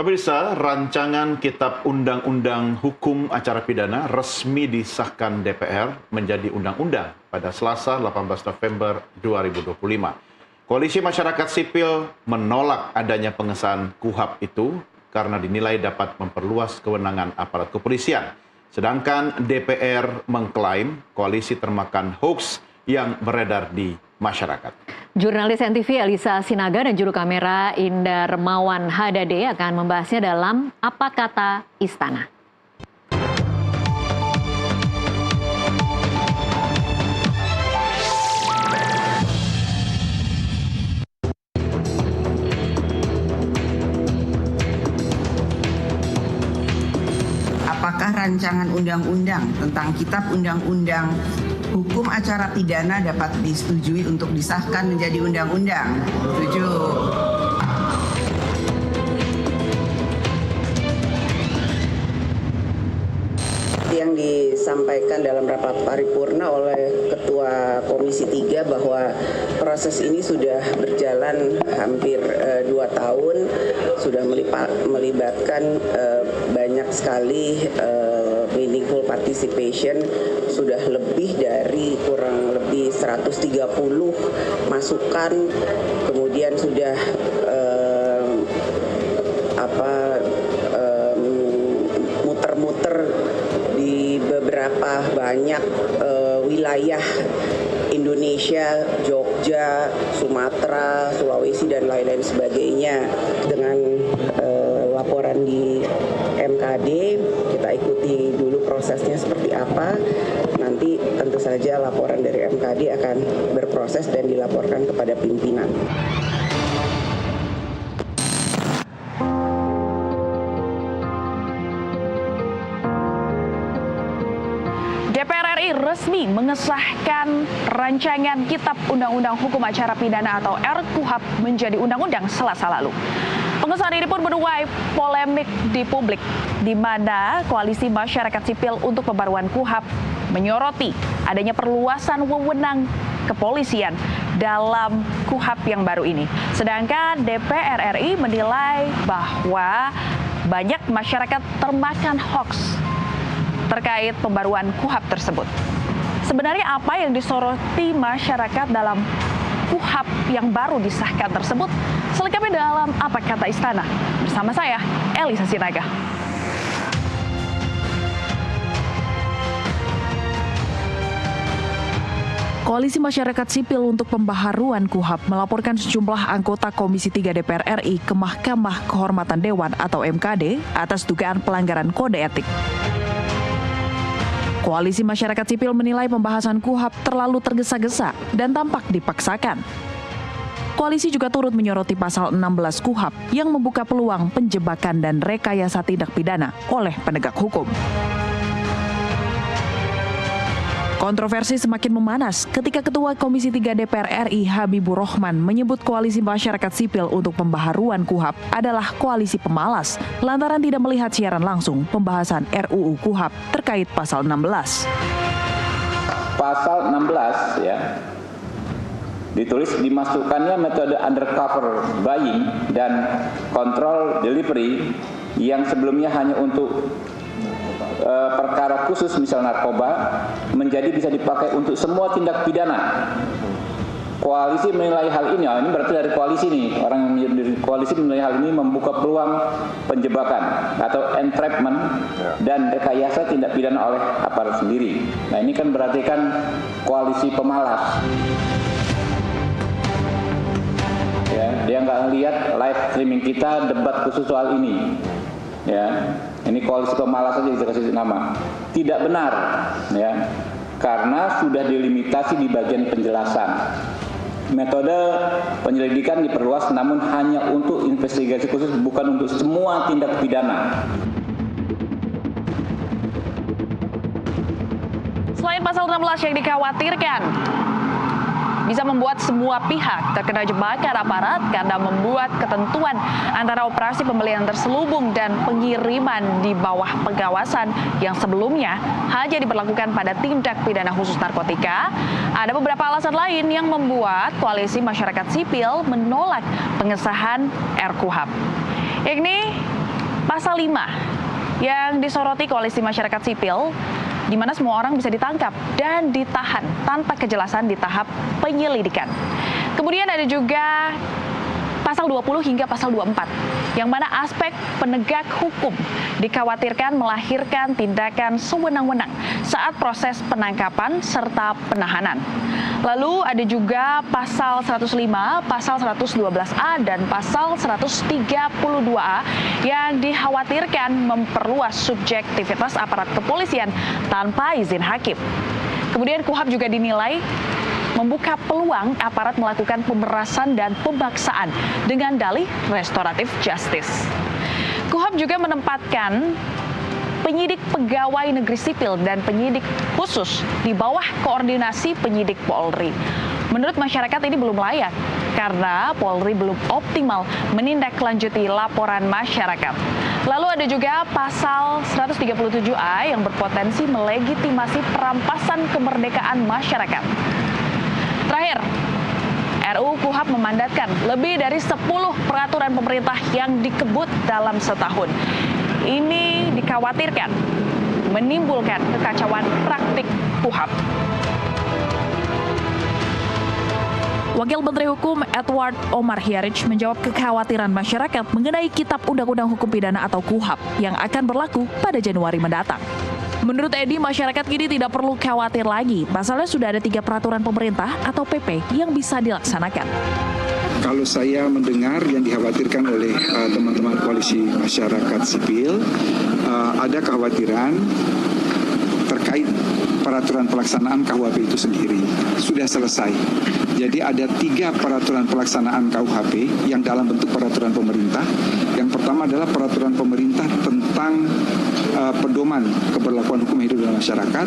Pemirsa, rancangan Kitab Undang-Undang Hukum Acara Pidana resmi disahkan DPR menjadi undang-undang pada Selasa 18 November 2025. Koalisi Masyarakat Sipil menolak adanya pengesahan KUHP itu karena dinilai dapat memperluas kewenangan aparat kepolisian. Sedangkan DPR mengklaim koalisi termakan hoax yang beredar di masyarakat. Jurnalis NTV Elisa Sinaga dan juru kamera Indar Mawan Hadade akan membahasnya dalam Apa Kata Istana. Apakah rancangan undang-undang tentang Kitab Undang-Undang Hukum Acara Pidana dapat disetujui untuk disahkan menjadi undang-undang? Setuju. Yang disampaikan dalam rapat paripurna oleh Ketua Komisi 3 bahwa proses ini sudah berjalan hampir 2 tahun, sudah melibatkan banyak sekali meaningful participation, sudah lebih dari kurang lebih 130 masukan, kemudian sudah muter-muter di beberapa banyak wilayah Indonesia, Jogja, Sumatera, Sulawesi, dan lain-lain sebagainya. Dengan laporan di MKD, kita ikuti dulu prosesnya seperti apa. Nanti tentu saja laporan dari MKD akan berproses dan dilaporkan kepada pimpinan. DPR RI resmi mengesahkan rancangan Kitab Undang-Undang Hukum Acara Pidana atau RKUHP menjadi undang-undang Selasa lalu. Pengesahan ini pun menuai polemik di publik, di mana Koalisi Masyarakat Sipil untuk Pembaruan KUHP menyoroti adanya perluasan wewenang kepolisian dalam KUHP yang baru ini. Sedangkan DPR RI menilai bahwa banyak masyarakat termakan hoax terkait pembaruan KUHP tersebut. Sebenarnya apa yang disoroti masyarakat dalam KUHP yang baru disahkan tersebut? Selengkapnya dalam Apa Kata Istana. Bersama saya, Elisa Sinaga. Koalisi Masyarakat Sipil untuk Pembaharuan KUHP melaporkan sejumlah anggota Komisi 3 DPR RI ke Mahkamah Kehormatan Dewan atau MKD atas dugaan pelanggaran kode etik. Koalisi Masyarakat Sipil menilai pembahasan KUHP terlalu tergesa-gesa dan tampak dipaksakan. Koalisi juga turut menyoroti pasal 16 KUHP yang membuka peluang penjebakan dan rekayasa tindak pidana oleh penegak hukum. Kontroversi semakin memanas ketika Ketua Komisi 3 DPR RI Habibur Rahman menyebut Koalisi Masyarakat Sipil untuk Pembaharuan KUHP adalah koalisi pemalas lantaran tidak melihat siaran langsung pembahasan RUU KUHP terkait pasal 16. Pasal 16 ya, ditulis dimasukkannya metode undercover buying dan control delivery yang sebelumnya hanya untuk perkara khusus misal narkoba menjadi bisa dipakai untuk semua tindak pidana. Koalisi menilai hal ini, ini berarti dari koalisi nih, orang yang dari koalisi menilai hal ini membuka peluang penjebakan atau entrapment dan rekayasa tindak pidana oleh aparat sendiri. Nah ini kan berarti kan koalisi pemalas. Ya, dia nggak lihat live streaming kita debat khusus soal ini. Ya, ini koalisi pemalas saja kita kasih nama. Tidak benar, ya, karena sudah dilimitasi di bagian penjelasan. Metode penyelidikan diperluas namun hanya untuk investigasi khusus, bukan untuk semua tindak pidana. Selain pasal 16 yang dikhawatirkan bisa membuat semua pihak terkena jebakan aparat karena membuat ketentuan antara operasi pembelian terselubung dan pengiriman di bawah pengawasan yang sebelumnya hanya diberlakukan pada tindak pidana khusus narkotika. Ada beberapa alasan lain yang membuat Koalisi Masyarakat Sipil menolak pengesahan RKUHP. Yakni Pasal 5 yang disoroti Koalisi Masyarakat Sipil, di mana semua orang bisa ditangkap dan ditahan tanpa kejelasan di tahap penyelidikan. Kemudian ada juga pasal 20 hingga pasal 24, yang mana aspek penegak hukum dikhawatirkan melahirkan tindakan sewenang-wenang saat proses penangkapan serta penahanan. Lalu ada juga pasal 105, pasal 112A, dan pasal 132A yang dikhawatirkan memperluas subjektivitas aparat kepolisian tanpa izin hakim. Kemudian KUHP juga dinilai membuka peluang aparat melakukan pemerasan dan pemaksaan dengan dalih restoratif justice. KUHP juga menempatkan penyidik pegawai negeri sipil dan penyidik khusus di bawah koordinasi penyidik Polri. Menurut masyarakat ini belum layak karena Polri belum optimal menindaklanjuti laporan masyarakat. Lalu ada juga pasal 137A yang berpotensi melegitimasi perampasan kemerdekaan masyarakat. Terakhir, RUU KUHP memandatkan lebih dari 10 peraturan pemerintah yang dikebut dalam setahun. Ini dikhawatirkan menimbulkan kekacauan praktik KUHP. Wakil Menteri Hukum Edward Omar Hierich menjawab kekhawatiran masyarakat mengenai Kitab Undang-Undang Hukum Pidana atau KUHP yang akan berlaku pada Januari mendatang. Menurut Edi, masyarakat kini tidak perlu khawatir lagi. Pasalnya sudah ada 3 peraturan pemerintah atau PP yang bisa dilaksanakan. Kalau saya mendengar yang dikhawatirkan oleh teman-teman koalisi masyarakat sipil, ada kekhawatiran terkait peraturan pelaksanaan KUHP itu sendiri. Sudah selesai. Jadi ada 3 peraturan pelaksanaan KUHP yang dalam bentuk peraturan pemerintah. Yang pertama adalah peraturan pemerintah tentang pedoman keberlakuan hukum hidup dalam masyarakat.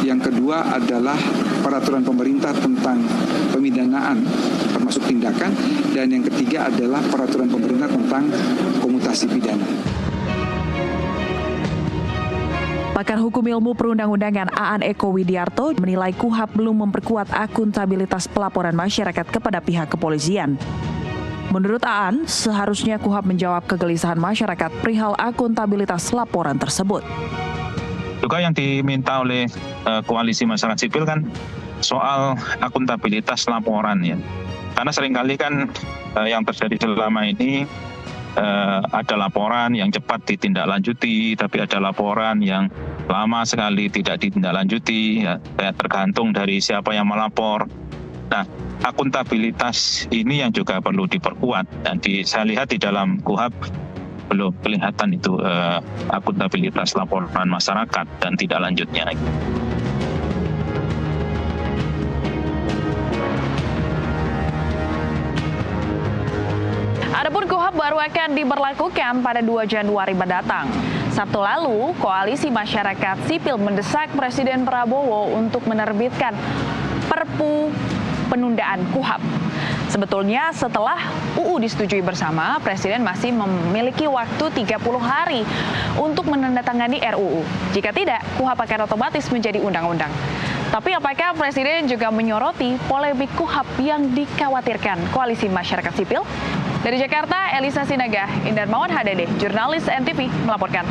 Yang kedua adalah peraturan pemerintah tentang pemidanaan termasuk tindakan, dan yang ketiga adalah peraturan pemerintah tentang komutasi pidana. Pakar Hukum Ilmu Perundang-undangan Aan Eko Widiarto menilai KUHP belum memperkuat akuntabilitas pelaporan masyarakat kepada pihak kepolisian. Menurut Aan, seharusnya KUHP menjawab kegelisahan masyarakat perihal akuntabilitas laporan tersebut. Juga yang diminta oleh koalisi masyarakat sipil kan soal akuntabilitas laporan ya. Karena seringkali kan yang terjadi selama ini ada laporan yang cepat ditindaklanjuti, tapi ada laporan yang lama sekali tidak ditindaklanjuti, ya, tergantung dari siapa yang melapor. Nah, akuntabilitas ini yang juga perlu diperkuat, dan saya lihat di dalam KUHP belum kelihatan itu akuntabilitas laporan masyarakat dan tidak lanjutnya. Adapun KUHP baru akan diberlakukan pada 2 Januari mendatang. Sabtu lalu, Koalisi Masyarakat Sipil mendesak Presiden Prabowo untuk menerbitkan Perpu penundaan KUHP. Sebetulnya setelah UU disetujui bersama, Presiden masih memiliki waktu 30 hari untuk menandatangani RUU. Jika tidak, KUHP akan otomatis menjadi undang-undang. Tapi apakah Presiden juga menyoroti polemik KUHP yang dikhawatirkan Koalisi Masyarakat Sipil? Dari Jakarta, Elisa Sinaga, Indarmawan HDD, jurnalis NTV melaporkan.